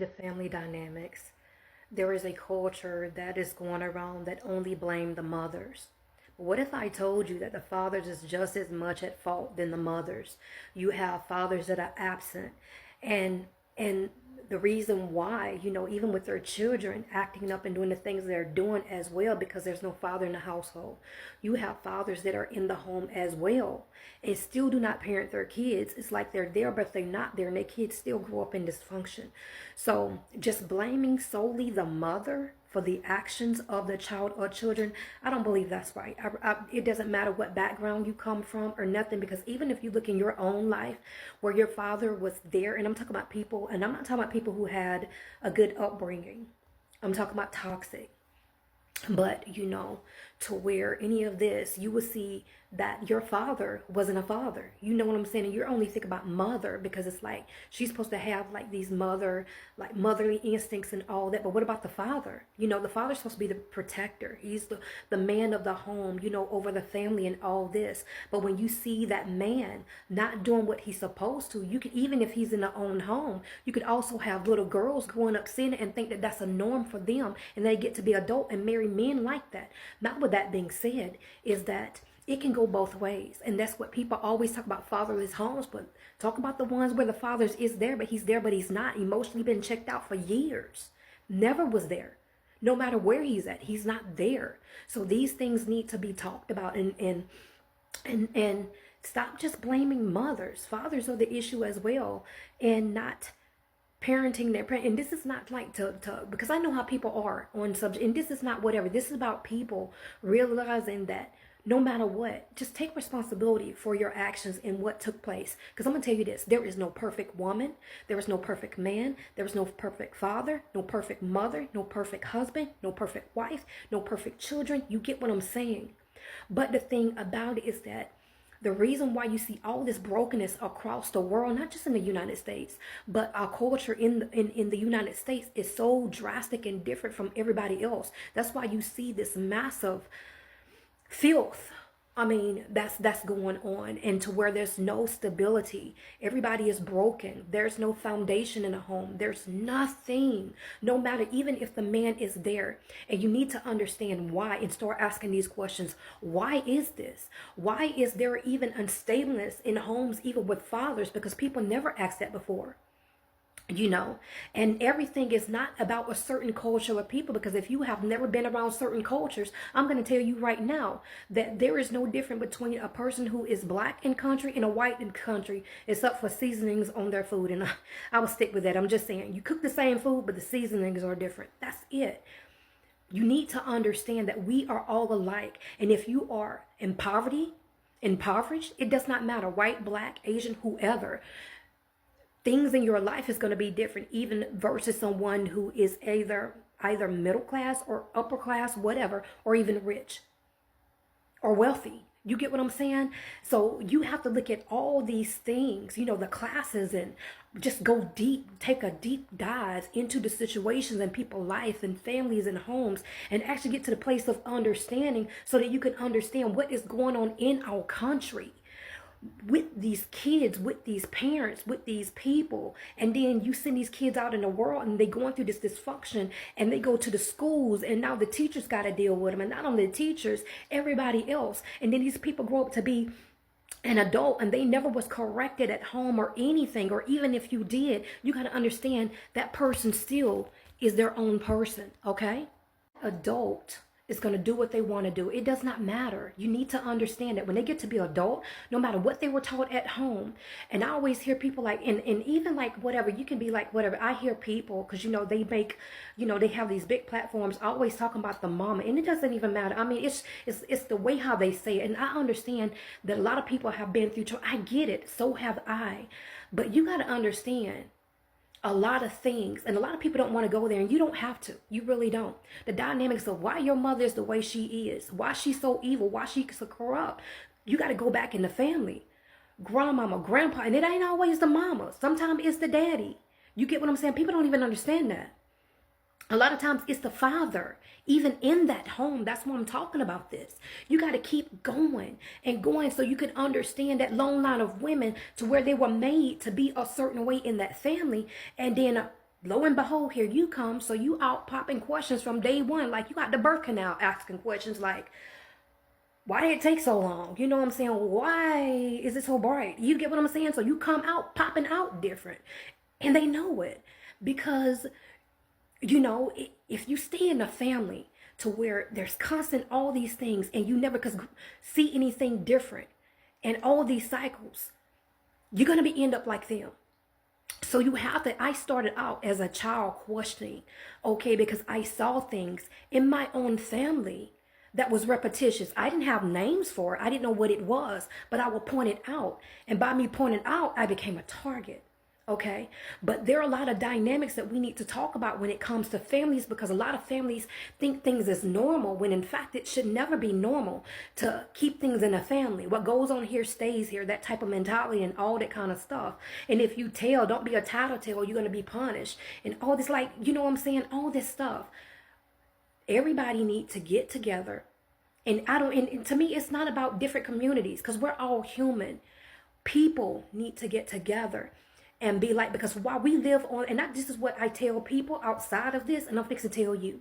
The family dynamics. There is a culture that is going around that only blame the mothers. What if I told you that the fathers is just as much at fault than the mothers? You have fathers that are absent, and and the reason why, even with their children acting up and doing the things they're doing as well, because there's no father in the household. You have fathers that are in the home as well and still do not parent their kids. It's like they're there, but they're not there, and their kids still grow up in dysfunction. So just blaming solely the mother for the actions of the child or children, I don't believe that's right. It doesn't matter what background you come from or nothing, because even if you look in your own life where your father was there, and I'm talking about people, and I'm not talking about people who had a good upbringing. I'm talking about toxic. But, to where any of this, you will see that your father wasn't a father. You know what I'm saying? And you're only thinking about mother because it's like she's supposed to have like these motherly instincts and all that. But what about the father? The father's supposed to be the protector. He's the man of the home, over the family and all this. But when you see that man not doing what he's supposed to, you could, even if he's in their own home, you could also have little girls growing up seeing it and think that that's a norm for them. And they get to be adult and marry men like that. Not with that being said, is that it can go both ways. And that's what people always talk about, fatherless homes. But talk about the ones where the father is there, but he's not. Emotionally been checked out for years. Never was there. No matter where he's at, he's not there. So these things need to be talked about and stop just blaming mothers. Fathers are the issue as well, and not parenting their parent. And this is not like to because I know how people are on subject, and this is not whatever. This is about people realizing that no matter what, just take responsibility for your actions and what took place. Because I'm going to tell you this, there is no perfect woman, there is no perfect man, there is no perfect father, no perfect mother, no perfect husband, no perfect wife, no perfect children. You get what I'm saying? But the thing about it is that the reason why you see all this brokenness across the world, not just in the United States, but our culture in the United States is so drastic and different from everybody else. That's why you see this massive filth. I mean, that's going on, and to where there's no stability. Everybody is broken. There's no foundation in a home. There's nothing. No matter, even if the man is there. And you need to understand why and start asking these questions. Why is this? Why is there even unstableness in homes, even with fathers? Because people never asked that before. And everything is not about a certain culture of people, because if you have never been around certain cultures, I'm going to tell you right now that there is no difference between a person who is black in country and a white in country, except for seasonings on their food. And I will stick with that. I'm just saying, you cook the same food, but the seasonings are different. That's it. You need to understand that we are all alike. And if you are impoverished, it does not matter, white, black, Asian, whoever. Things in your life is going to be different, even versus someone who is either middle class or upper class, whatever, or even rich or wealthy. You get what I'm saying? So you have to look at all these things, the classes, and just go deep, take a deep dive into the situations and people's life and families and homes, and actually get to the place of understanding so that you can understand what is going on in our country with these kids, with these parents, with these people. And then you send these kids out in the world and they going through this dysfunction, and they go to the schools, and now the teachers got to deal with them, and not only the teachers, everybody else. And then these people grow up to be an adult, and they never was corrected at home or anything, or even if you did, you got to understand that person still is their own person. Okay? Adult is going to do what they want to do. It does not matter. You need to understand that when they get to be adult, no matter what they were taught at home. And I always hear people like, and even like whatever, you can be like whatever. I hear people, because they make, they have these big platforms always talking about the mama, and it doesn't even matter. I mean, it's the way how they say it. And I understand that a lot of people have been through, I get it. So have I. But you got to understand a lot of things, and a lot of people don't want to go there, and you don't have to. You really don't. The dynamics of why your mother is the way she is, why she's so evil, why she's so corrupt, you got to go back in the family. Grandmama, grandpa, and it ain't always the mama. Sometimes it's the daddy. You get what I'm saying? People don't even understand that. A lot of times it's the father, even in that home. That's why I'm talking about this. You got to keep going and going so you can understand that long line of women to where they were made to be a certain way in that family. And then Lo and behold, here you come. So you out popping questions from day one. Like you got the birth canal asking questions like, why did it take so long? You know what I'm saying? Why is it so bright? You get what I'm saying? So you come out popping out different. And they know it. Because, if you stay in a family to where there's constant all these things and you never see anything different and all these cycles, you're going to end up like them. So you have to, I started out as a child questioning, okay, because I saw things in my own family that was repetitious. I didn't have names for it. I didn't know what it was, but I would point it out. And by me pointing out, I became a target. Okay. But there are a lot of dynamics that we need to talk about when it comes to families, because a lot of families think things is normal when in fact it should never be normal to keep things in a family. What goes on here stays here, that type of mentality and all that kind of stuff. And if you tell, don't be a tattletale, you're going to be punished. And all this, like, you know what I'm saying? All this stuff. Everybody needs to get together. And and to me, it's not about different communities because we're all human. People need to get together and be like, because while we live on, and this is what I tell people outside of this, and I'm fixing to tell you,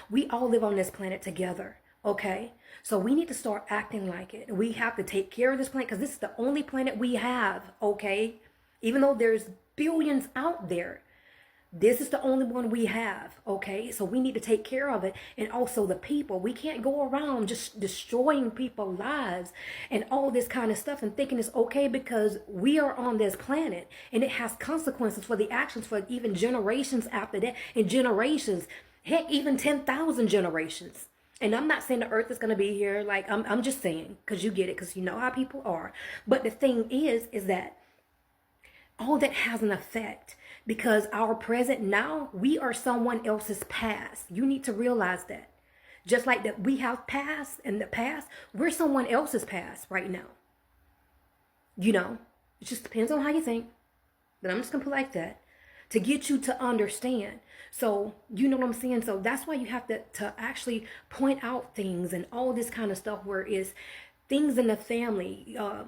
we all live on this planet together, okay? So we need to start acting like it. We have to take care of this planet because this is the only planet we have, okay? Even though there's billions out there, this is the only one we have, okay? So we need to take care of it. And also the people. We can't go around just destroying people's lives and all this kind of stuff and thinking it's okay because we are on this planet and it has consequences for the actions for even generations after that and generations, heck, even 10,000 generations. And I'm not saying the earth is going to be here. Like, I'm just saying, because you get it, because you know how people are. But the thing is that all that has an effect. Because our present now, we are someone else's past. You need to realize that. Just like that we have past in the past, we're someone else's past right now. It just depends on how you think. But I'm just going to put it like that. To get you to understand. So, you know what I'm saying? So that's why you have to actually point out things and all this kind of stuff where it's things in the family, a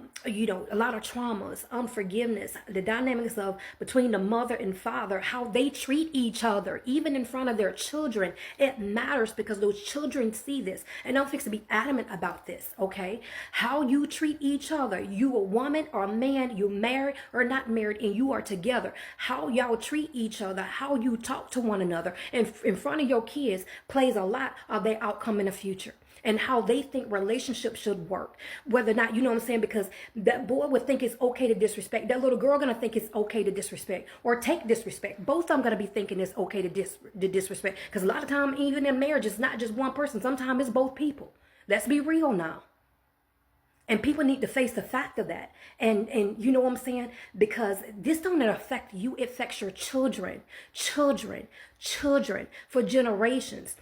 lot of traumas, unforgiveness, the dynamics of between the mother and father, how they treat each other, even in front of their children. It matters because those children see this. And I'm fixing to be adamant about this, okay? How you treat each other. You a woman or a man, you married or not married, and you are together. How y'all treat each other, how you talk to one another, and in front of your kids plays a lot of their outcome in the future. And how they think relationships should work. Whether or not, you know what I'm saying? Because that boy would think it's okay to disrespect. That little girl going to think it's okay to disrespect or take disrespect. Both of them going to be thinking it's okay to disrespect. Because a lot of time, even in marriage, it's not just one person. Sometimes it's both people. Let's be real now. And people need to face the fact of that. And you know what I'm saying? Because this don't affect you. It affects your children for generations.